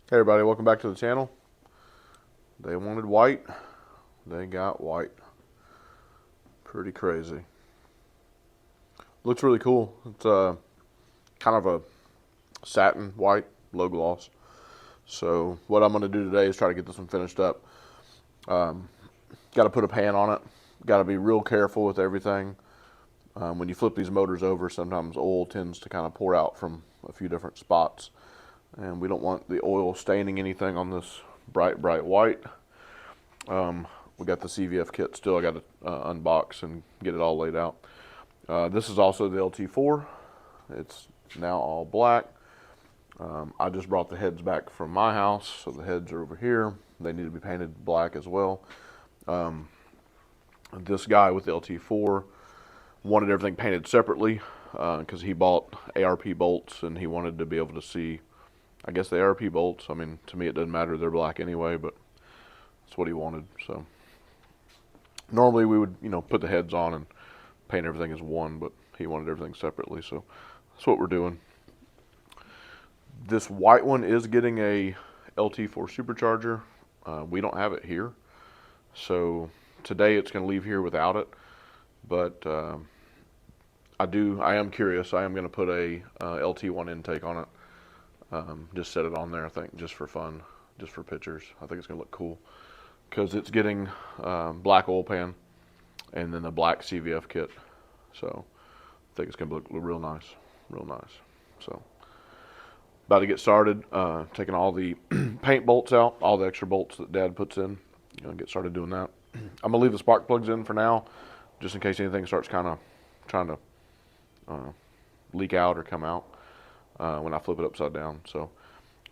Hey everybody, welcome back to the channel. They wanted white, they got white. Pretty crazy. Looks really cool. It's kind of a satin white, low gloss. So what I'm going to do today is try to get this one finished up. Got to put a pan on it. Got to be real careful with everything. When you flip these motors over, sometimes oil tends to kind of pour out from a few different spots. And we don't want the oil staining anything on this bright white. We got the CVF kit still. I got to unbox and get it all laid out. This is also the LT4. It's now all black. I just brought the heads back from my house, so the heads are over here. They need to be painted black as well. This guy with the LT4 wanted everything painted separately because he bought ARP bolts and he wanted to be able to see, I guess, the ARP bolts. I mean, to me it doesn't matter, they're black anyway, but that's what he wanted. So normally we would, put the heads on and paint everything as one, but he wanted everything separately, so that's what we're doing. This white one is getting a LT4 supercharger. We don't have it here, so today it's going to leave here without it, but I am curious. I am going to put a LT1 intake on it. Just set it on there, I think, just for fun, just for pictures. I think it's going to look cool because it's getting black oil pan and then the black CVF kit. So I think it's going to look real nice, real nice. So about to get started, taking all the paint bolts out, all the extra bolts that Dad puts in. Get started doing that. I'm going to leave the spark plugs in for now, just in case anything starts kind of trying to leak out or come out when I flip it upside down. So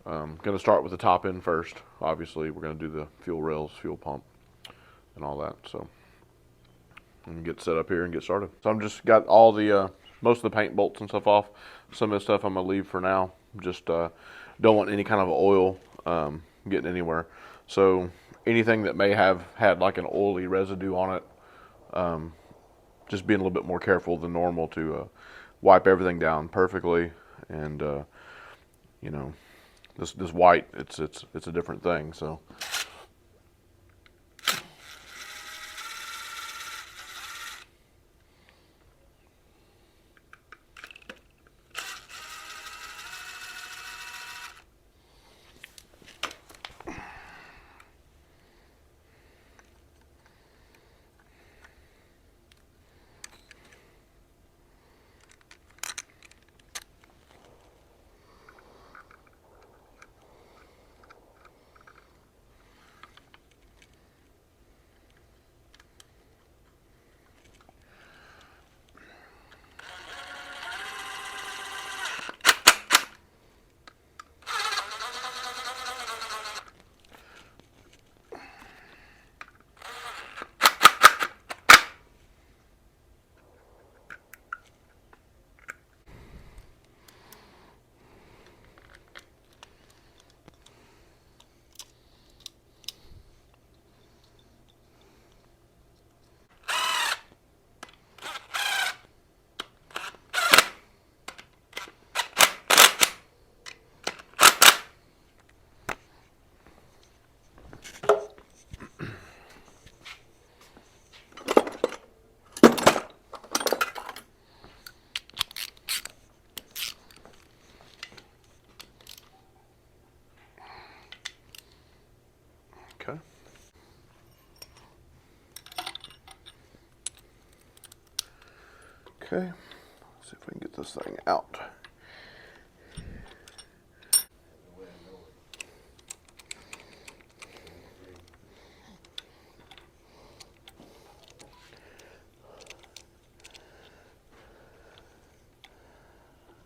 I'm going to start with the top end first. Obviously, we're going to do the fuel rails, fuel pump, and all that. So I'm going to get set up here and get started. So I'm just got all the most of the paint bolts and stuff off. Some of the stuff I'm going to leave for now. Just don't want any kind of oil getting anywhere. So anything that may have had like an oily residue on it, just being a little bit more careful than normal to wipe everything down perfectly. And this white, it's a different thing. So okay. Okay, let's see if we can get this thing out.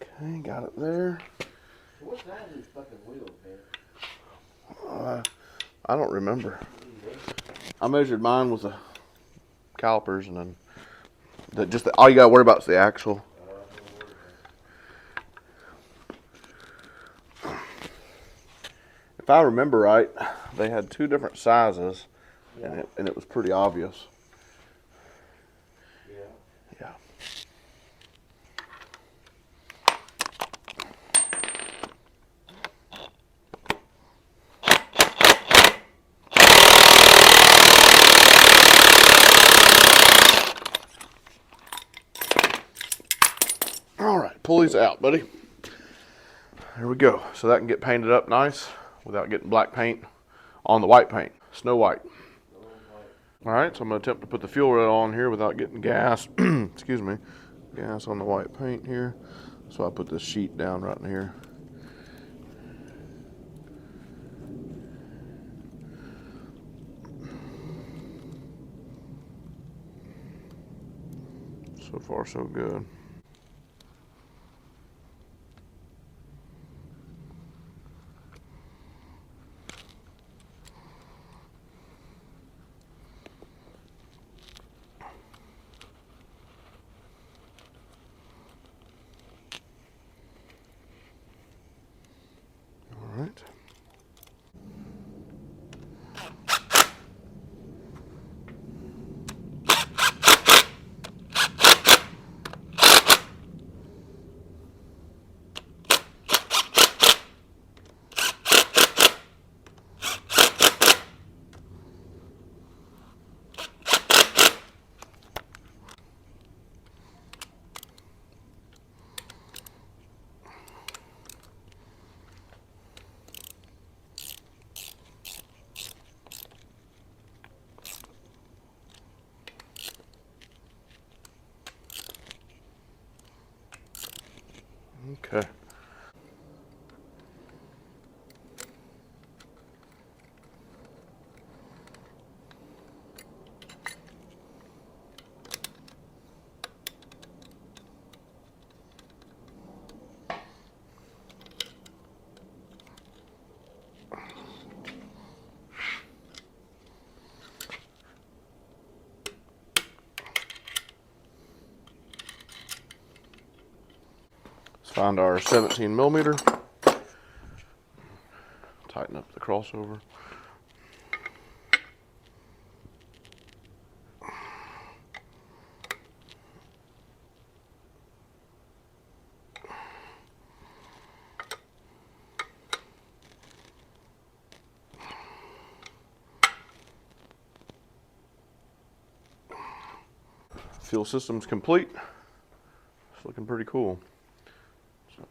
Okay, got it there. What size is fucking wheel, Uh, I don't remember. I measured mine with the calipers, and then all you gotta worry about is the axle. If I remember right, they had two different sizes, and it was pretty obvious. Yeah. Yeah. pull these out, buddy. There we go. So that can get painted up nice without getting black paint on the white paint. Snow White. All right, so I'm going to attempt to put the fuel rail on here without getting gas, excuse me, gas on the white paint here. So I put this sheet down right in here. So far, so good. All right. Okay. Let's find our 17 millimeter. Tighten up the crossover. Fuel system's complete. It's looking pretty cool. So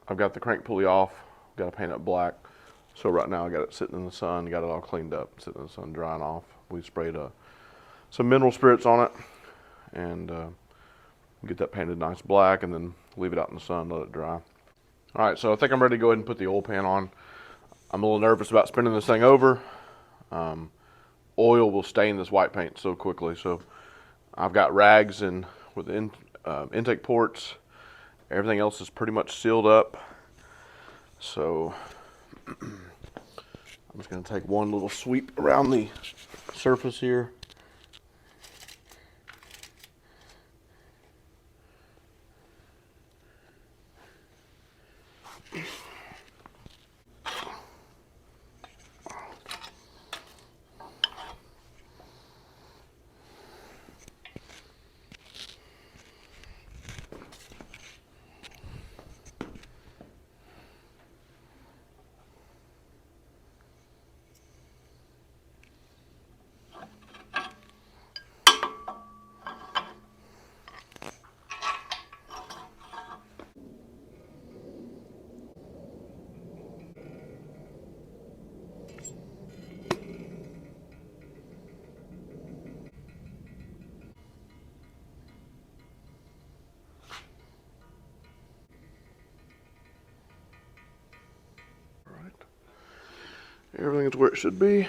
I've got the crank pulley off. Got to paint it black. So right now I got it sitting in the sun. Got it all cleaned up, sitting in the sun, drying off. We sprayed some mineral spirits on it, and get that painted nice black, and then leave it out in the sun, let it dry. All right, so I think I'm ready to go ahead and put the oil pan on. I'm a little nervous about spinning this thing over. Oil will stain this white paint so quickly, so I've got rags and with the intake ports. Everything else is pretty much sealed up. So I'm just going to take one little sweep around the surface here. Everything is where it should be.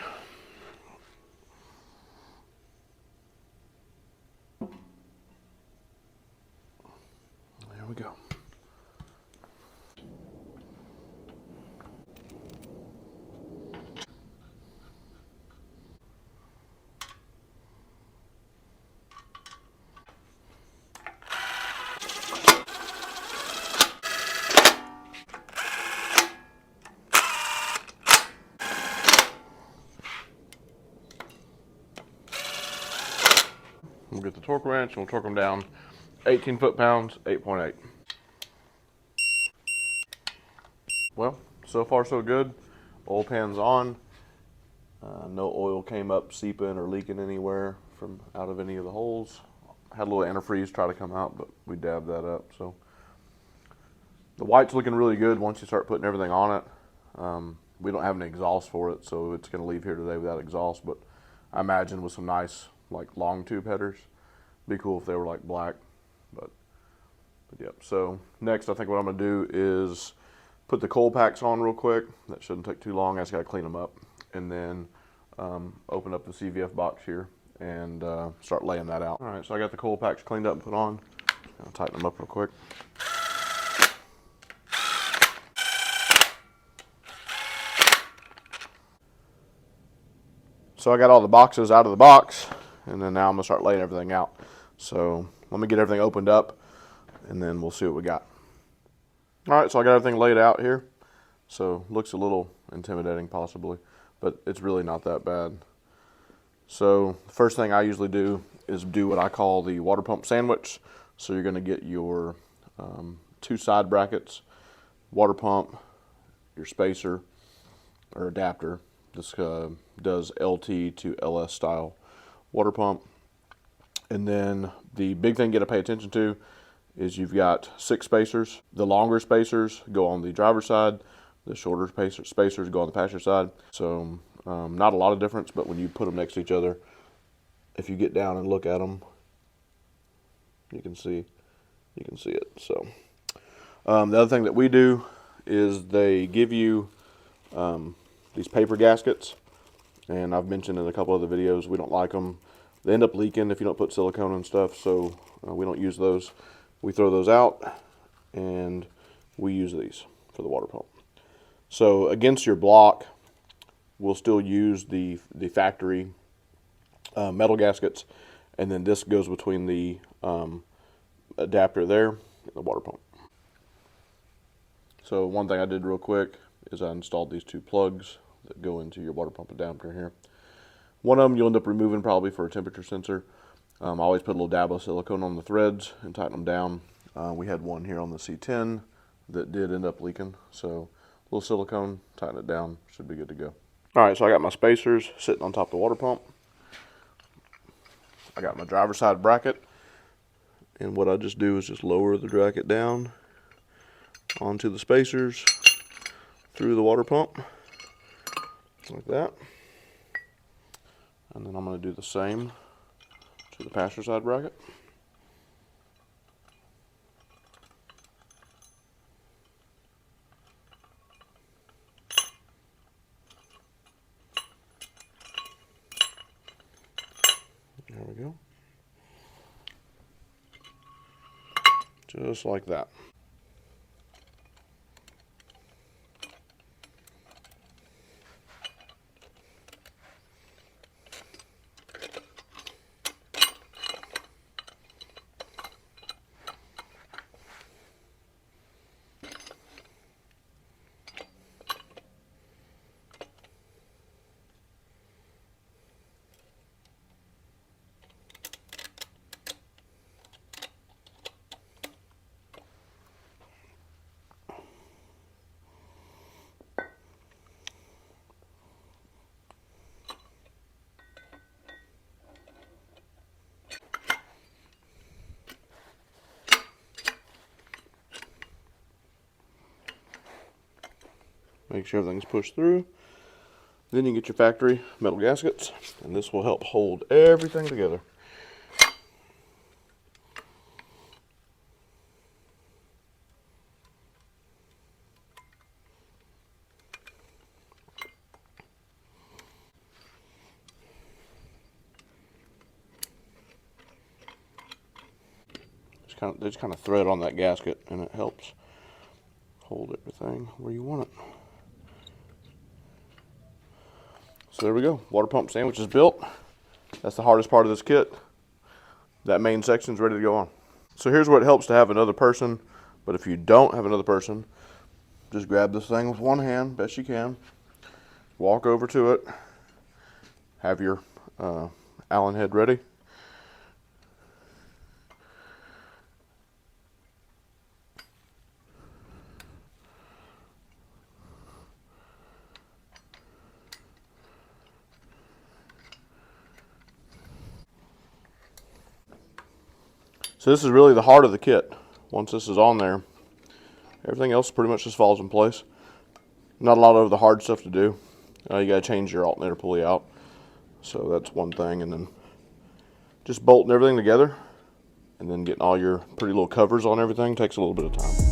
There we go. We'll get the torque wrench and we'll torque them down 18 foot-pounds, 8.8. Well, so far so good. Oil pan's on. No oil came up seeping or leaking anywhere from out of any of the holes. Had a little antifreeze try to come out, but we dabbed that up. So the white's looking really good once you start putting everything on it. We don't have any exhaust for it, so it's going to leave here today without exhaust. But I imagine with some nice like long tube headers, be cool if they were like black. But yep. So next, I think what I'm going to do is put the coil packs on real quick. That shouldn't take too long. I just got to clean them up, and then open up the CVF box here and start laying that out. All right, so I got the coil packs cleaned up and put on. I'll tighten them up real quick. So I got all the boxes out of the box, and then now I'm gonna start laying everything out. So let me get everything opened up, and then we'll see what we got. All right, so I got everything laid out here. So looks a little intimidating possibly, but it's really not that bad. So the first thing I usually do is do what I call the water pump sandwich. So you're gonna get your 2 side brackets, water pump, your spacer or adapter. This does LT to LS style water pump. And then the big thing you got to pay attention to is you've got 6 spacers. The longer spacers go on the driver's side. The shorter spacers go on the passenger side. So not a lot of difference, but when you put them next to each other, if you get down and look at them, you can see it. So the other thing that we do is they give you these paper gaskets, and I've mentioned in a couple other videos we don't like them. They end up leaking if you don't put silicone and stuff, so we don't use those. We throw those out, and we use these for the water pump. So against your block, we'll still use the factory metal gaskets, and then this goes between the adapter there and the water pump. So one thing I did real quick is I installed these 2 plugs that go into your water pump adapter here. One of them you'll end up removing probably for a temperature sensor. I always put a little dab of silicone on the threads and tighten them down. We had one here on the C10 that did end up leaking, so a little silicone, tighten it down, should be good to go. All right, so I got my spacers sitting on top of the water pump. I got my driver's side bracket, and what I just do is just lower the bracket down onto the spacers through the water pump like that, and then I'm going to do the same to the passenger side bracket. There we go, just like that. Make sure everything's pushed through. Then you get your factory metal gaskets, and this will help hold everything together. They just kind of thread on that gasket, and it helps hold everything where you want it. So there we go. Water pump sandwich is built. That's the hardest part of this kit. That main section is ready to go on. So here's what helps to have another person. But if you don't have another person, just grab this thing with one hand, best you can. Walk over to it. Have your Allen head ready. So this is really the heart of the kit. Once this is on there, everything else pretty much just falls in place. Not a lot of the hard stuff to do. You got to change your alternator pulley out. So that's one thing. And then just bolting everything together and then getting all your pretty little covers on everything takes a little bit of time.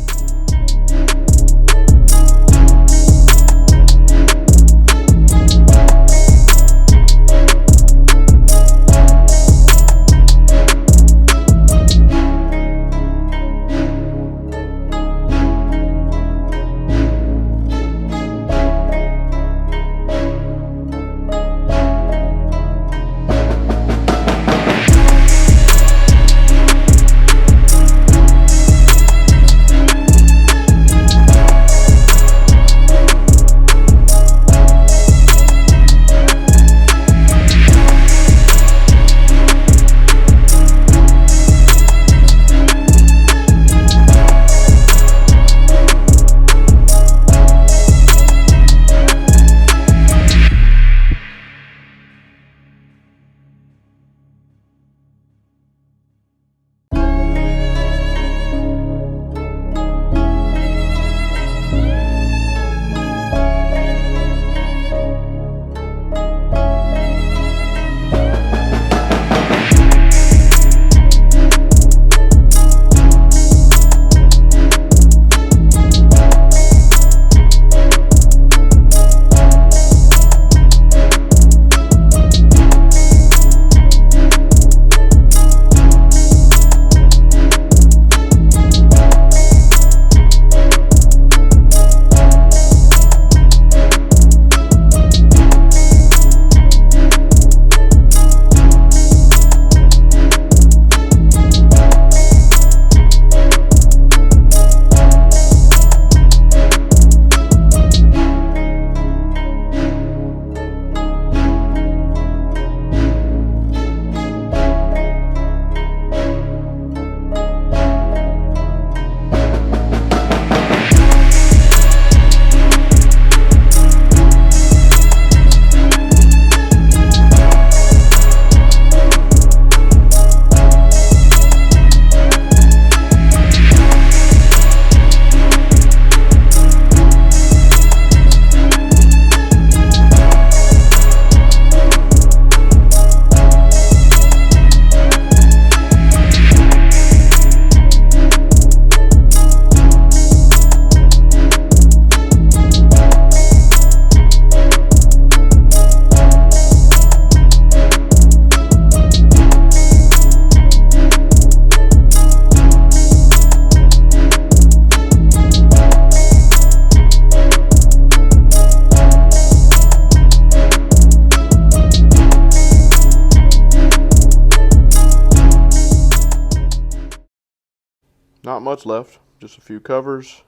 Not much left, just a few covers,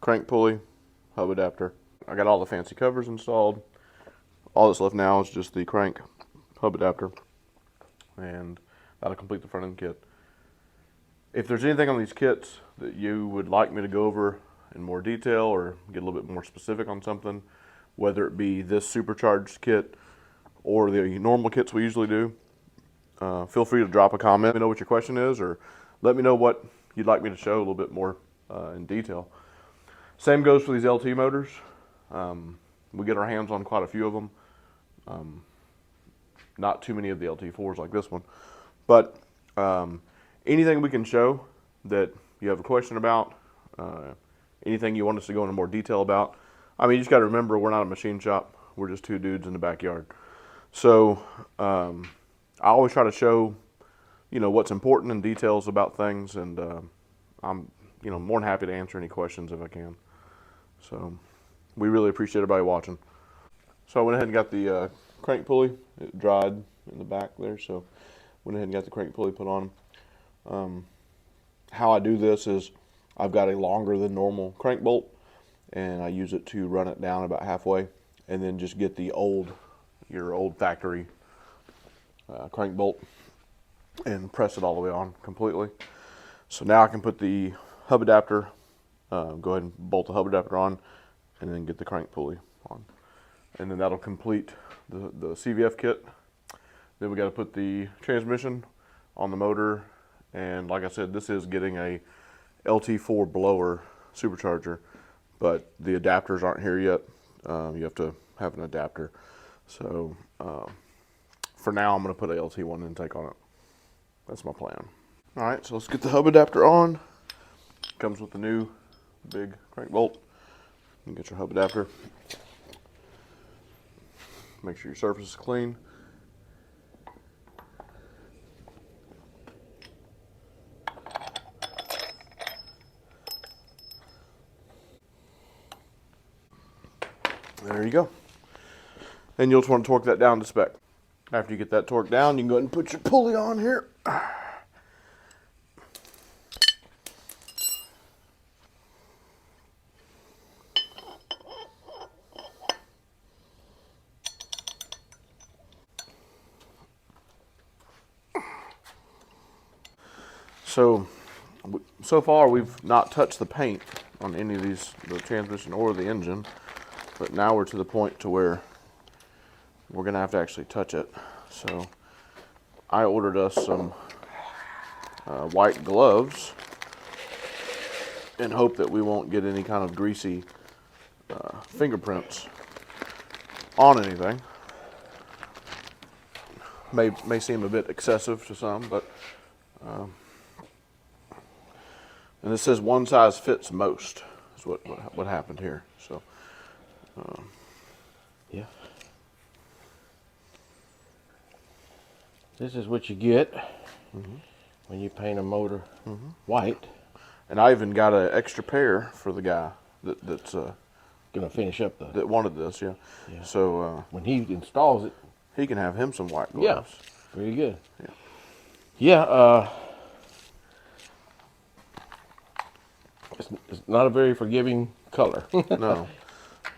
crank pulley, hub adapter. I got all the fancy covers installed. All that's left now is just the crank, hub adapter, and that'll complete the front end kit. If there's anything on these kits that you would like me to go over in more detail or get a little bit more specific on something, whether it be this supercharged kit or the normal kits we usually do, feel free to drop a comment. Let me know what your question is, or let me know what you'd like me to show a little bit more in detail. Same goes for these LT motors. We get our hands on quite a few of them. Not too many of the LT4s like this one, but anything we can show that you have a question about, anything you want us to go into more detail about. I mean, you just got to remember, we're not a machine shop. We're just two dudes in the backyard. So I always try to show, what's important and details about things, and I'm, more than happy to answer any questions if I can. So we really appreciate everybody watching. So I went ahead and got the crank pulley. It dried in the back there, so went ahead and got the crank pulley put on. How I do this is I've got a longer than normal crank bolt, and I use it to run it down about halfway, and then just get your old factory crank bolt and press it all the way on completely. So now I can put the hub adapter, go ahead and bolt the hub adapter on, and then get the crank pulley on. And then that'll complete the CVF kit. Then we got to put the transmission on the motor And like I said, this is getting a LT4 blower supercharger, but the adapters aren't here yet. You have to have an adapter. So for now, I'm going to put a LT1 intake on it. That's my plan. All right, so let's get the hub adapter on. Comes with the new big crank bolt. You get your hub adapter. Make sure your surface is clean. There you go. And you'll just want to torque that down to spec. After you get that torqued down, you can go ahead and put your pulley on here. So far we've not touched the paint on any of these, the transmission or the engine, but now we're to the point to where we're gonna have to actually touch it. So I ordered us some white gloves and hope that we won't get any kind of greasy fingerprints on anything. May seem a bit excessive to some, but and it says one size fits most is what happened here. So Yeah. This is what you get when you paint a motor white. and I even got an extra pair for the guy that's Gonna finish up the. that wanted this. Yeah. Yeah. So When he installs it. he can have him some white Yeah. gloves. Very good. Yeah. Yeah. It's not a very forgiving color. No.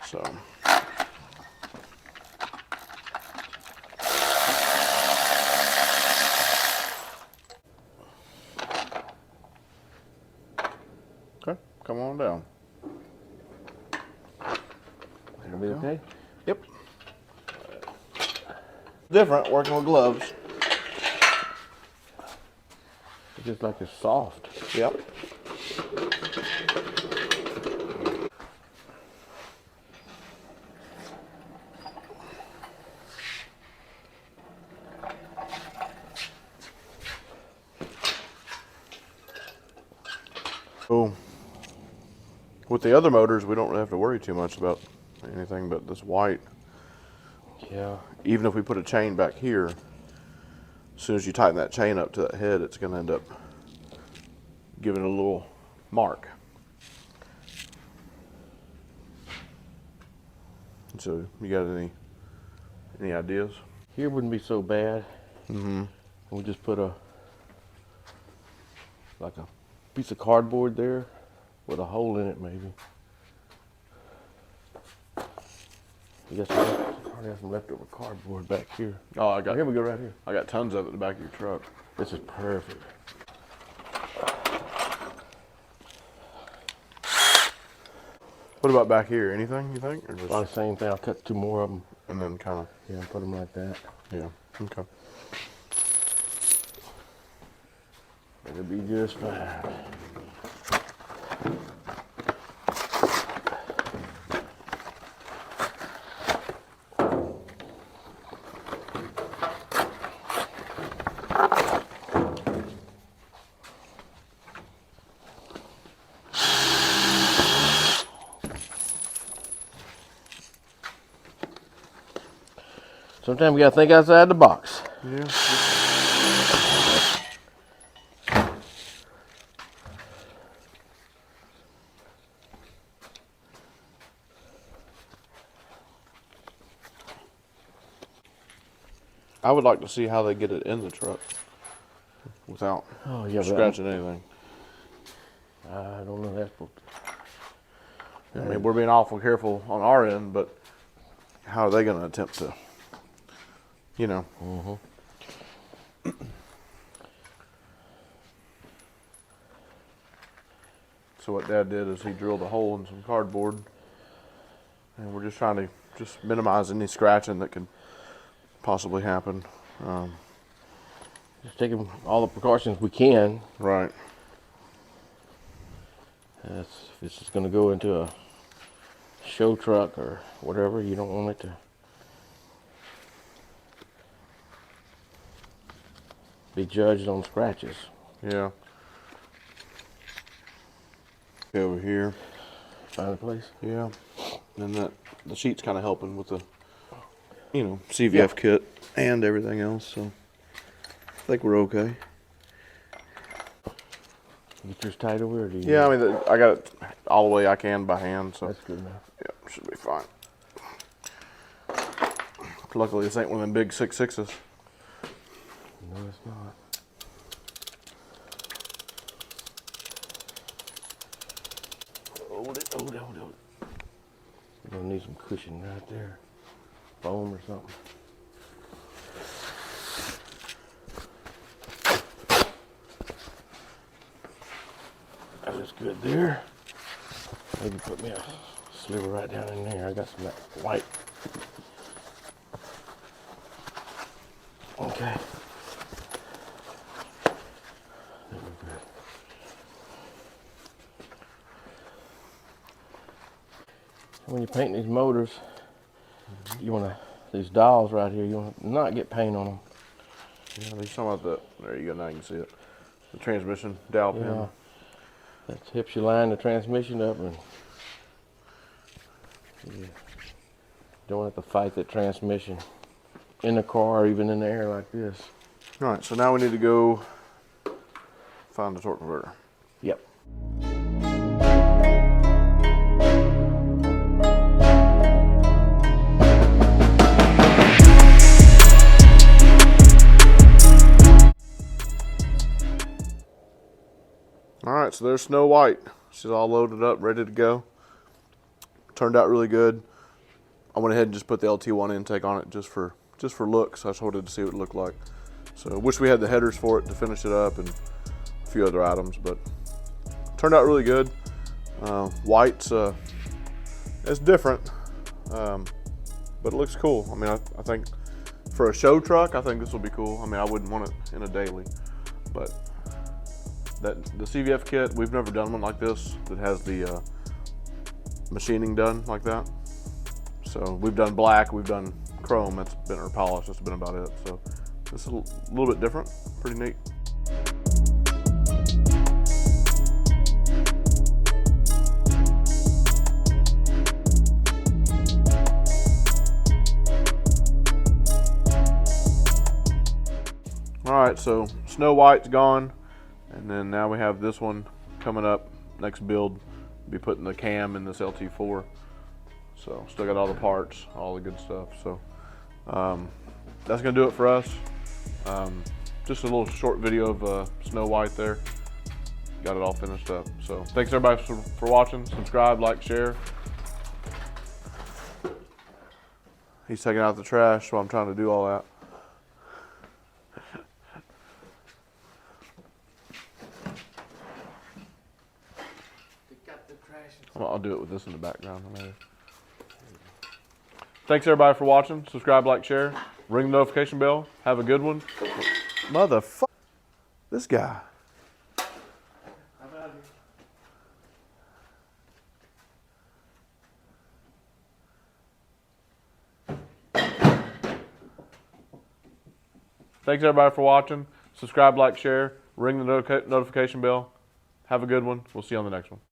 So. Okay, come on down. It'll be okay. Yep. Different working with gloves. It's just like it's soft. Yep. So, with the other motors, we don't really have to worry too much about anything but this white. Yeah. Even if we put a chain back here, as soon as you tighten that chain up to that head, it's going to end up giving it a little mark. So, you got any ideas? Here wouldn't be so bad. Mm-hmm. We'll just put like a piece of cardboard there with a hole in it, maybe. You got probably have some leftover cardboard back here. Oh, Here we go, right here. I got tons of it in the back of your truck. This is perfect. What about back here? Anything you think, or just Probably the same thing. I'll cut two more of them. and then kind of Yeah, put them like that. yeah. Okay. It'll be just fine. Sometimes we gotta think outside the box. Yeah. I would like to see how they get it in the truck without Oh yeah, scratching anything. I don't know that's. I mean, we're being awful careful on our end, but how are they going to attempt to, you know? So what Dad did is he drilled a hole in some cardboard, and we're just trying to just minimize any scratching that could possibly happen. Just taking all the precautions we can. Right. If this is going to go into a show truck or whatever, you don't want it to be judged on scratches. Yeah. Okay, over here. Find a place. Yeah. And the sheet's kind of helping with the, CVF kit and everything else. So I think we're okay. Get yours tied over, or do you? Yeah, I mean, I got it all the way I can by hand, so That's good enough. yeah, should be fine. Luckily, this ain't one of them big 6.6s. No, it's not. Hold it. You're gonna need some cushion right there. Foam or something. That's good there. Maybe put me a sliver right down in there. I got some of that white. Okay. There we go. When you paint these motors, you want to, these dials right here, you want to not get paint on them. Yeah, there's some of the, there you go, now you can see it. The transmission dial pin. Yeah. That helps you line the transmission up, and you don't have to fight that transmission in the car or even in the air like this. All right, so now we need to go find the torque converter. Yep. All right, so there's Snow White. She's all loaded up, ready to go. Turned out really good. I went ahead and just put the LT1 intake on it just for looks. I just wanted to see what it looked like. So wish we had the headers for it to finish it up and a few other items, but turned out really good. White's it's different, but it looks cool. I mean, I think for a show truck, I think this will be cool. I mean, I wouldn't want it in a daily, but the CVF kit, we've never done one like this that has the machining done like that. So we've done black, we've done chrome, that's been our polish, that's been about it. So this is a little bit different, pretty neat. All right, so Snow White's gone, and then now we have this one coming up. Next build, be putting the cam in this LT4. So still got all the parts, all the good stuff. So that's gonna do it for us. Just a little short video of Snow White there. Got it all finished up. So thanks everybody for watching. Subscribe, like, share. He's taking out the trash while I'm trying to do all that. I'll do it with this in the background later. Thanks everybody for watching. Subscribe, like, share. Ring the notification bell. Have a good one. Motherfucker. This guy. Thanks everybody for watching. Subscribe, like, share. Ring the notification bell. Have a good one. We'll see you on the next one.